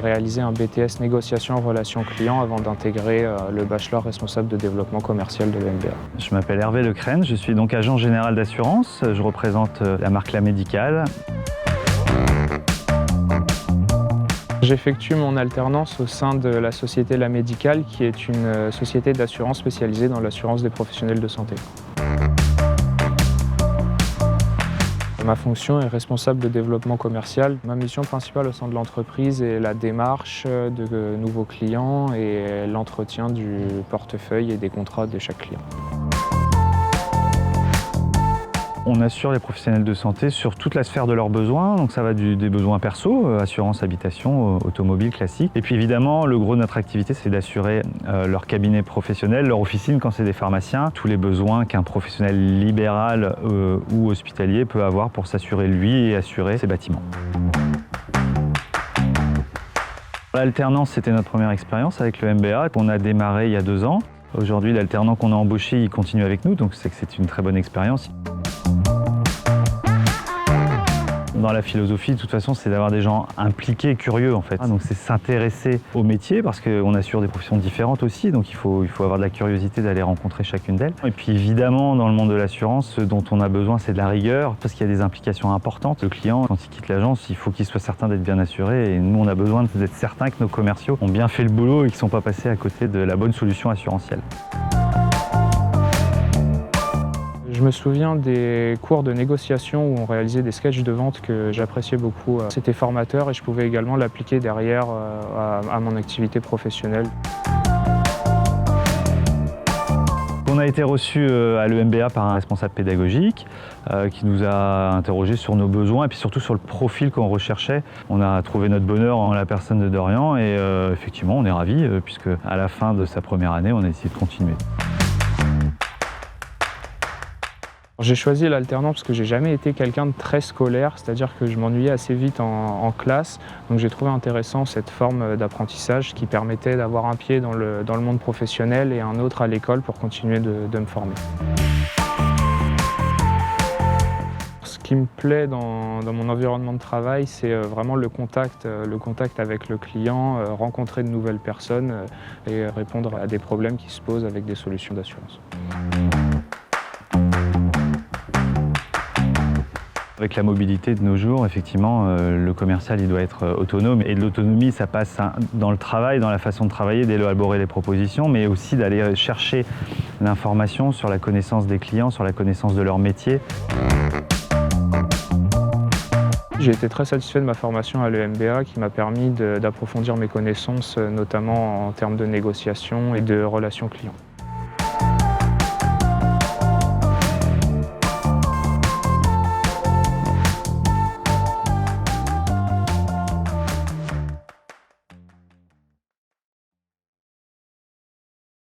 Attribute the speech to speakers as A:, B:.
A: j'ai réalisé un BTS négociation en relation client avant d'intégrer le bachelor responsable de développement commercial de l'EMBA.
B: Je m'appelle Hervé Lecrène, je suis donc agent général d'assurance. Je représente la marque La Médicale.
A: J'effectue mon alternance au sein de la société La Médicale, qui est une société d'assurance spécialisée dans l'assurance des professionnels de santé. Ma fonction est responsable de développement commercial. Ma mission principale au sein de l'entreprise est la démarche de nouveaux clients et l'entretien du portefeuille et des contrats de chaque client.
B: On assure les professionnels de santé sur toute la sphère de leurs besoins, donc ça va des besoins perso, assurance habitation, automobile classique. Et puis évidemment, le gros de notre activité, c'est d'assurer leur cabinet professionnel, leur officine quand c'est des pharmaciens, tous les besoins qu'un professionnel libéral ou hospitalier peut avoir pour s'assurer lui et assurer ses bâtiments. L'alternance, c'était notre première expérience avec le MBA. On a démarré il y a 2 ans. Aujourd'hui, l'alternant qu'on a embauché, il continue avec nous, donc c'est que c'est une très bonne expérience. Dans la philosophie, de toute façon, c'est d'avoir des gens impliqués, curieux en fait. Donc c'est s'intéresser au métier parce qu'on assure des professions différentes aussi, donc il faut avoir de la curiosité d'aller rencontrer chacune d'elles. Et puis évidemment, dans le monde de l'assurance, ce dont on a besoin, c'est de la rigueur parce qu'il y a des implications importantes. Le client, quand il quitte l'agence, il faut qu'il soit certain d'être bien assuré et nous, on a besoin d'être certain que nos commerciaux ont bien fait le boulot et qu'ils ne sont pas passés à côté de la bonne solution assurantielle.
A: Je me souviens des cours de négociation où on réalisait des sketchs de vente que j'appréciais beaucoup. C'était formateur et je pouvais également l'appliquer derrière à mon activité professionnelle.
B: On a été reçu à l'EMBA par un responsable pédagogique qui nous a interrogés sur nos besoins et puis surtout sur le profil qu'on recherchait. On a trouvé notre bonheur en la personne de Dorian et effectivement on est ravis puisque à la fin de sa première année on a décidé de continuer.
A: J'ai choisi l'alternance parce que j'ai jamais été quelqu'un de très scolaire, c'est-à-dire que je m'ennuyais assez vite en classe. Donc j'ai trouvé intéressant cette forme d'apprentissage qui permettait d'avoir un pied dans le monde professionnel et un autre à l'école pour continuer de me former. Ce qui me plaît dans mon environnement de travail, c'est vraiment le contact avec le client, rencontrer de nouvelles personnes et répondre à des problèmes qui se posent avec des solutions d'assurance.
B: Avec la mobilité de nos jours, effectivement, le commercial il doit être autonome. Et de l'autonomie, ça passe dans le travail, dans la façon de travailler, d'élaborer les propositions, mais aussi d'aller chercher l'information sur la connaissance des clients, sur la connaissance de leur métier.
A: J'ai été très satisfait de ma formation à l'EMBA qui m'a permis d'approfondir mes connaissances, notamment en termes de négociation et de relations clients.